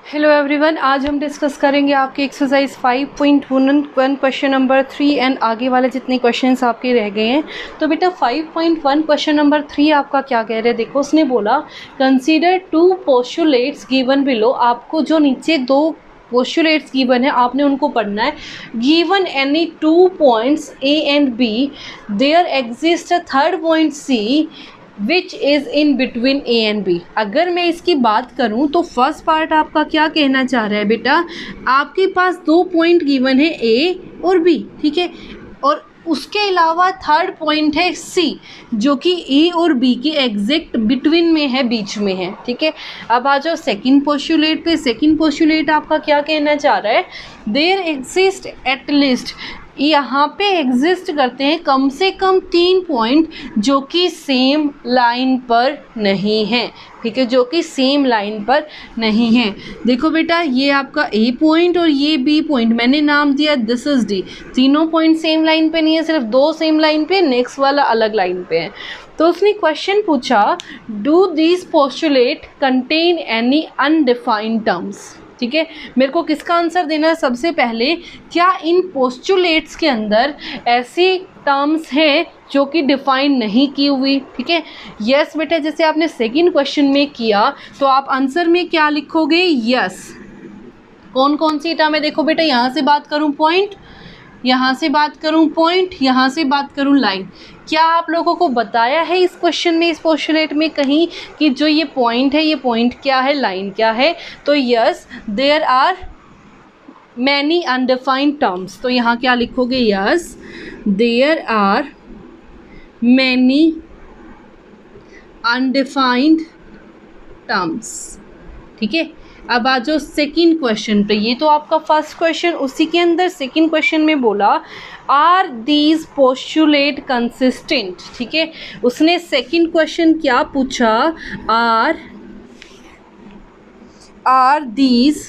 Hello everyone, आज हम discuss करेंगे आपके एक्सरसाइज 5.1 क्वेश्चन नंबर 3 एंड आगे वाले जितने क्वेश्चंस आपके रह गए हैं। तो बेटा 5.1 क्वेश्चन नंबर 3 आपका क्या कह रहे हैं, देखो उसने बोला consider two postulates given below. आपको जो नीचे दो पोस्टुलेट्स गिवन है आपने उनको पढ़ना है। Given any 2 points A and B, there exist a third point C which is in between A and B. अगर मैं इसकी बात करूं तो फर्स्ट पार्ट आपका क्या कहना चाह रहा है बेटा, आपके पास 2 पॉइंट गिवन है ए और बी, ठीक है, और उसके अलावा थर्ड पॉइंट है सी जो कि ए और बी के एग्जैक्ट बिटवीन में है, बीच में है, ठीक है। अब आ जाओ सेकंड पोस्टुलेट पे। सेकंड पोस्टुलेट आपका क्या कहना चाह रहा है, देयर एग्जिस्ट एट लीस्ट, यहाँ पे एग्जिस्ट करते हैं कम से कम 3 पॉइंट जो कि सेम लाइन पर नहीं है, ठीक है, जो कि सेम लाइन पर नहीं है। देखो बेटा ये आपका ए पॉइंट और ये बी पॉइंट, मैंने नाम दिया दिस इज डी। तीनों पॉइंट सेम लाइन पे नहीं है, सिर्फ 2 सेम लाइन पे, नेक्स्ट वाला अलग लाइन पे है। तो उसने क्वेश्चन पूछा do this postulate contain any undefined terms, ठीक है। मेरे को किसका आंसर देना है सबसे पहले, क्या इन पोस्टुलेट्स के अंदर ऐसी टर्म्स हैं जो कि डिफाइन नहीं की हुई, ठीक है। यस बेटा, जैसे आपने सेकंड क्वेश्चन में किया तो आप आंसर में क्या लिखोगे, यस। कौन कौन सी टर्म है, देखो बेटा यहाँ से बात करूँ पॉइंट, यहाँ से बात करूँ पॉइंट, यहाँ से बात करूँ लाइन। क्या आप लोगों को बताया है इस क्वेश्चन में, इस पोस्टुलेट में कहीं कि जो ये पॉइंट है, ये पॉइंट क्या है, लाइन क्या है? तो yes there are many undefined terms. तो यहाँ क्या लिखोगे, yes there are many undefined terms, ठीक है। अब आ जाओ सेकेंड क्वेश्चन पे। ये तो आपका फर्स्ट क्वेश्चन, उसी के अंदर सेकेंड क्वेश्चन में बोला आर दीज पोस्टुलेट कंसिस्टेंट, ठीक है। उसने सेकेंड क्वेश्चन क्या पूछा, आर दीज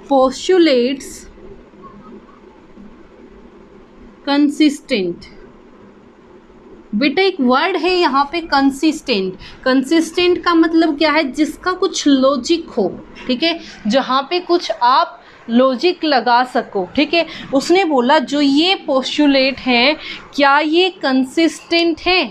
पोस्टुलेट्स कंसिस्टेंट। बेटा एक वर्ड है यहाँ पे कंसिस्टेंट। कंसिस्टेंट का मतलब क्या है, जिसका कुछ लॉजिक हो, ठीक है, जहाँ पे कुछ आप लॉजिक लगा सको, ठीक है। उसने बोला जो ये पोस्टुलेट हैं क्या ये कंसिस्टेंट है,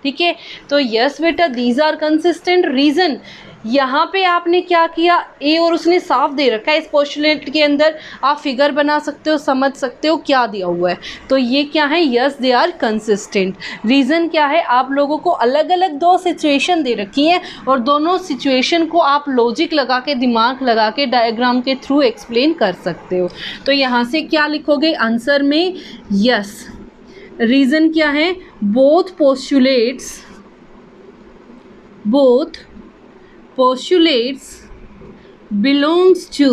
ठीक है। तो यस बेटा दीज आर कंसिस्टेंट। रीज़न, यहाँ पे आपने क्या किया, ए और उसने साफ दे रखा है। इस पोस्टुलेट के अंदर आप फिगर बना सकते हो, समझ सकते हो क्या दिया हुआ है। तो ये क्या है, yes they are consistent. Reason क्या है, आप लोगों को अलग अलग 2 सिचुएशन दे रखी हैं और दोनों सिचुएशन को आप लॉजिक लगा के, दिमाग लगा के, डायग्राम के थ्रू एक्सप्लेन कर सकते हो। तो यहाँ से क्या लिखोगे आंसर में, यस। रीज़न क्या है, both postulates belongs to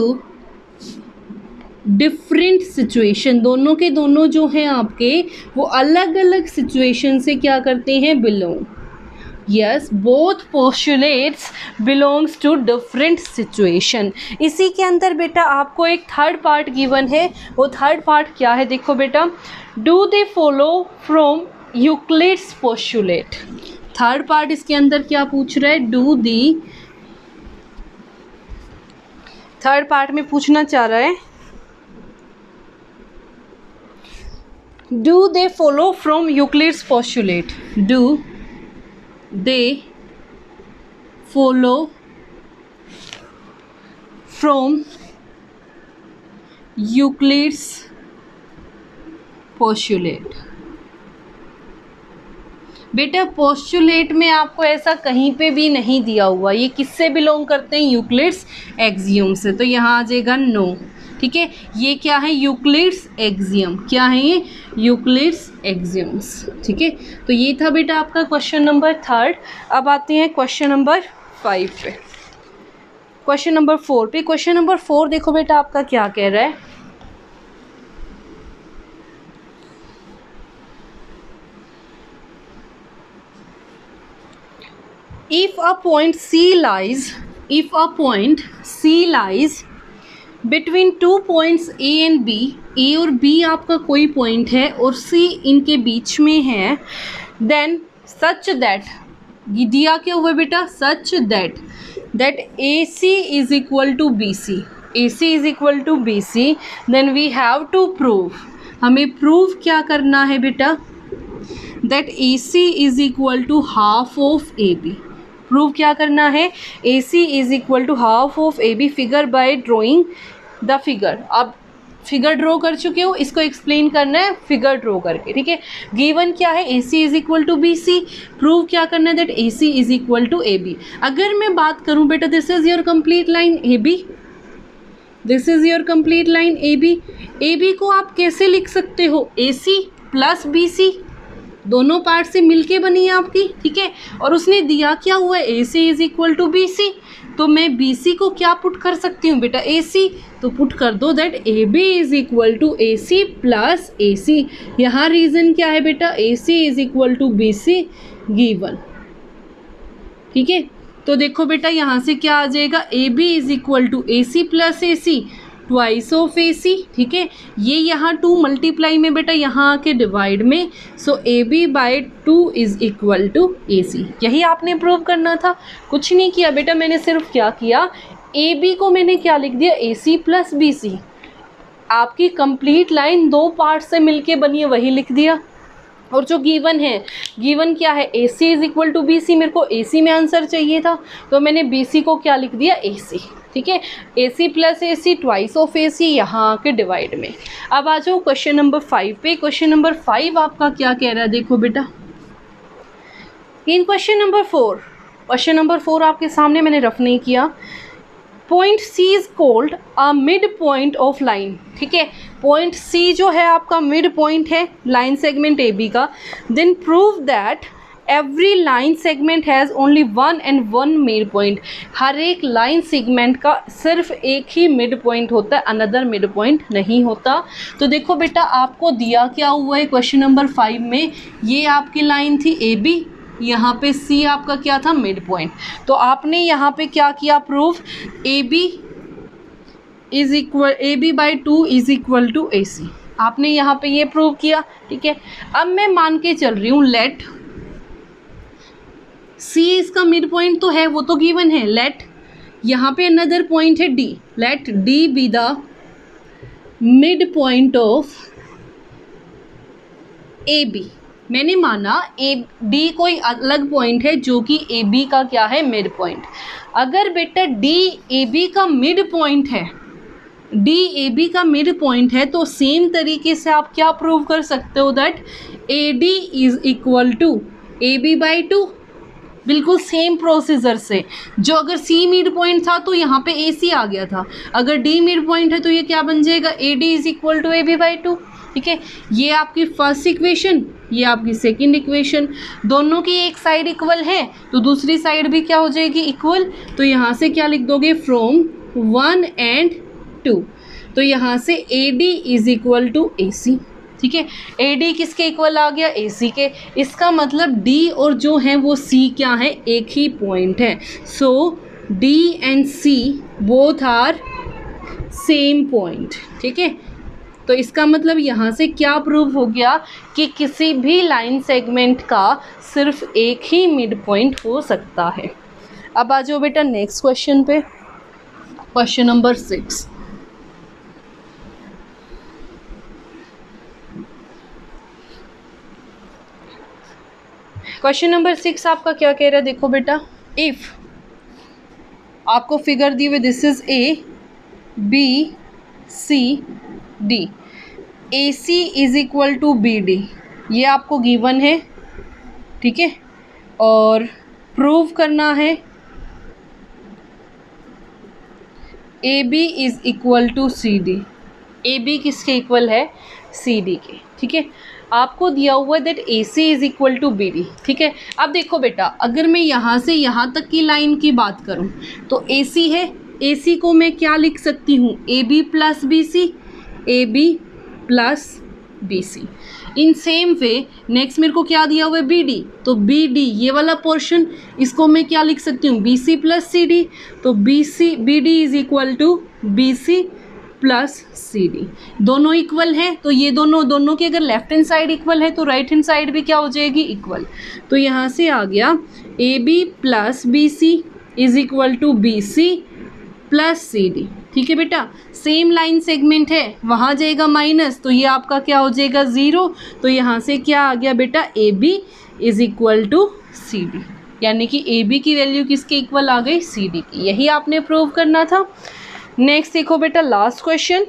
different situation। दोनों के दोनों जो हैं आपके वो अलग अलग सिचुएशन से क्या करते हैं, belong. Yes both postulates belongs to different situation। इसी के अंदर बेटा आपको एक थर्ड पार्ट गिवन है। वो थर्ड पार्ट क्या है, देखो बेटा, do they follow from Euclid's postulate. Third part इसके अंदर क्या पूछ रहा है, डू दी, थर्ड पार्ट में पूछना चाह रहा है do they follow from Euclid's postulate. Do they follow from Euclid's postulate. बेटा पोस्टुलेट में आपको ऐसा कहीं पे भी नहीं दिया हुआ, ये किससे बिलोंग करते हैं, यूक्लिड्स एक्सियम से। तो यहाँ आ जाएगा नो, ठीक है। ये क्या है, यूक्लिड्स एक्सियम। क्या है ये, यूक्लिड्स एक्सियम्स, ठीक है। तो ये था बेटा आपका क्वेश्चन नंबर 3। अब आते हैं क्वेश्चन नंबर 5 पे, क्वेश्चन नंबर 4 पे। क्वेश्चन नंबर 4 देखो बेटा आपका क्या कह रहा है, if a point C lies between 2 points A and B, A और B आपका कोई पॉइंट है और C इनके बीच में है, then such that, दिया क्या हुआ बेटा, such that that AC is equal to BC, AC is equal to BC, then we have to prove, हमें प्रूव क्या करना है बेटा, that AC is equal to half of AB, prove क्या करना है, AC is equal to half of AB, figure by drawing the figure. अब figure draw कर चुके हो, इसको एक्सप्लेन करना है फिगर ड्रॉ करके, ठीक है। गिवन क्या है, AC is equal to BC, prove क्या करना है, that AC is equal to AB। अगर मैं बात करूं बेटा, this is your complete line AB, this is your complete line AB। AB को आप कैसे लिख सकते हो, AC प्लस BC, दोनों पार्ट से मिलके बनी है आपकी, ठीक है। और उसने दिया क्या हुआ है, AC is equal to BC, तो मैं BC को क्या पुट कर सकती हूँ बेटा, AC, तो पुट कर दो that AB is equal to AC plus AC। यहाँ रीज़न क्या है बेटा, AC is equal to BC given, ठीक है। तो देखो बेटा यहाँ से क्या आ जाएगा, AB is equal to AC plus AC, twice of AC, ठीक है। ये यहाँ 2 मल्टीप्लाई में बेटा यहाँ आके डिवाइड में, so AB by 2 is equal to AC। यही आपने प्रूव करना था, कुछ नहीं किया बेटा, मैंने सिर्फ क्या किया, AB को मैंने क्या लिख दिया, AC प्लस BC। आपकी कंप्लीट लाइन 2 पार्ट से मिलके बनी है, वही लिख दिया। और जो गिवन है, गिवन क्या है, AC is equal to BC, मेरे को AC में आंसर चाहिए था, तो मैंने BC को क्या लिख दिया, AC, ठीक है। AC plus AC, twice of AC, यहाँ आके डिवाइड में। अब आ जाओ क्वेश्चन नंबर 5 पे। क्वेश्चन नंबर 5 आपका क्या कह रहा है, देखो बेटा, in question number 4, question number 4 आपके सामने मैंने रफ नहीं किया। Point C is called a mid point of line, ठीक है। पॉइंट C जो है आपका मिड पॉइंट है लाइन सेगमेंट AB का। Then prove that every line segment has only 1 and 1 mid point, हर एक लाइन सेगमेंट का सिर्फ एक ही मिड पॉइंट होता है, अनदर मिड पॉइंट नहीं होता। तो देखो बेटा, आपको दिया क्या हुआ है क्वेश्चन नंबर 5 में, ये आपकी लाइन थी AB, यहाँ पे C आपका क्या था, मिड पॉइंट। तो आपने यहाँ पे क्या किया, proof AB is equal, AB by 2 is equal to AC, आपने यहाँ पे ये प्रूव किया, ठीक है। अब मैं मान के चल रही हूँ, लेट C इसका मिड पॉइंट तो है, वो तो गिवन है। लेट यहाँ पे अनदर पॉइंट है D, let D be the mid point of AB। मैंने माना D कोई अलग पॉइंट है जो कि AB का क्या है, मिड पॉइंट। अगर बेटा D AB का मिड पॉइंट है, D AB का मिड पॉइंट है, तो सेम तरीके से आप क्या प्रूव कर सकते हो, that AD is equal to AB by 2, बिल्कुल सेम प्रोसीजर से। जो अगर C मिड पॉइंट था तो यहाँ पे AC आ गया था, अगर D मिड पॉइंट है तो ये क्या बन जाएगा, AD is equal to AB by 2, ठीक है। ये आपकी फर्स्ट इक्वेशन, ये आपकी सेकंड इक्वेशन, दोनों की एक साइड इक्वल है तो दूसरी साइड भी क्या हो जाएगी, इक्वल। तो यहाँ से क्या लिख दोगे, फ्रॉम 1 and 2, तो यहाँ से AD is equal to AC, ठीक है। AD किसके इक्वल आ गया, AC के। इसका मतलब D और जो है वो C क्या है, एक ही पॉइंट है। So D and C both are same point, ठीक है। तो इसका मतलब यहाँ से क्या प्रूव हो गया कि किसी भी लाइन सेगमेंट का सिर्फ एक ही मिड पॉइंट हो सकता है। अब आ जाओ बेटा नेक्स्ट क्वेश्चन पे, क्वेश्चन नंबर 6। क्वेश्चन नंबर 6 आपका क्या कह रहा है, देखो बेटा, इफ़ आपको फिगर दी हुई, this is A B C D, AC is equal to BD, ये आपको गिवन है, ठीक है। और प्रूव करना है AB is equal to CD, AB किसके इक्वल है, CD के, ठीक है। आपको दिया हुआ है that AC is equal to BD, ठीक है। अब देखो बेटा, अगर मैं यहाँ से यहाँ तक की लाइन की बात करूँ तो AC है, AC को मैं क्या लिख सकती हूँ, AB plus BC, AB plus BC। In same way next मेरे को क्या दिया हुआ है, BD, तो BD ये वाला पोर्शन, इसको मैं क्या लिख सकती हूँ, BC प्लस CD, तो BD is equal to BC plus CD। दोनों इक्वल हैं, तो ये दोनों की अगर लेफ्ट हैंड साइड इक्वल है तो राइट हैंड साइड भी क्या हो जाएगी, इक्वल। तो यहाँ से आ गया AB plus BC is equal to B C plus C D. ठीक है बेटा, सेम लाइन सेगमेंट है, वहाँ जाएगा माइनस, तो ये आपका क्या हो जाएगा 0। तो यहाँ से क्या आ गया बेटा, A B is equal to C D, यानी कि ए बी की वैल्यू किसके इक्वल आ गई, सी डी की। यही आपने प्रूव करना था। नेक्स्ट देखो बेटा लास्ट क्वेश्चन।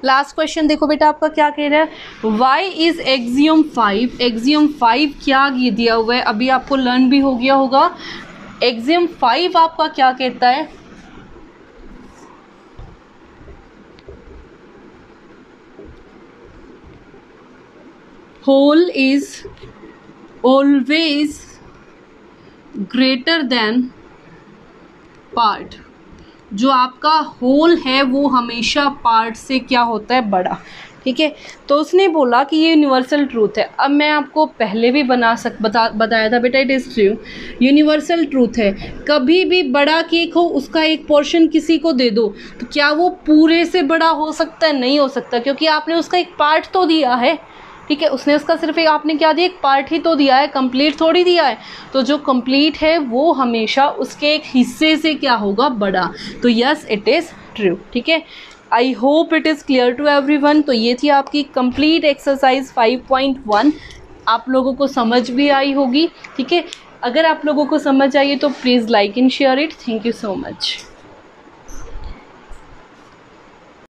लास्ट क्वेश्चन देखो बेटा आपका क्या कह रहा है, वाई इज एक्सियम 5। एक्सियम 5 क्या दिया हुआ है, अभी आपको लर्न भी हो गया होगा। एक्सियम 5 आपका क्या कहता है, whole is always greater than part. जो आपका होल है वो हमेशा पार्ट से क्या होता है, बड़ा। ठीक है, तो उसने बोला कि ये यूनिवर्सल ट्रूथ है। अब मैं आपको पहले भी बताया था बेटा, it is true, universal truth है। कभी भी बड़ा केक हो, उसका एक पोर्शन किसी को दे दो, तो क्या वो पूरे से बड़ा हो सकता है, नहीं हो सकता, क्योंकि आपने उसका एक पार्ट तो दिया है। ठीक है, उसने उसका सिर्फ एक आपने क्या दिया, एक पार्ट ही तो दिया है, कंप्लीट थोड़ी दिया है। तो जो कंप्लीट है वो हमेशा उसके एक हिस्से से क्या होगा, बड़ा। तो यस इट इज़ ट्रू। ठीक है, I hope it is clear to everyone. तो ये थी आपकी कंप्लीट एक्सरसाइज 5.1। आप लोगों को समझ भी आई होगी। ठीक है, अगर आप लोगों को समझ आई है तो please like and share it. Thank you so much.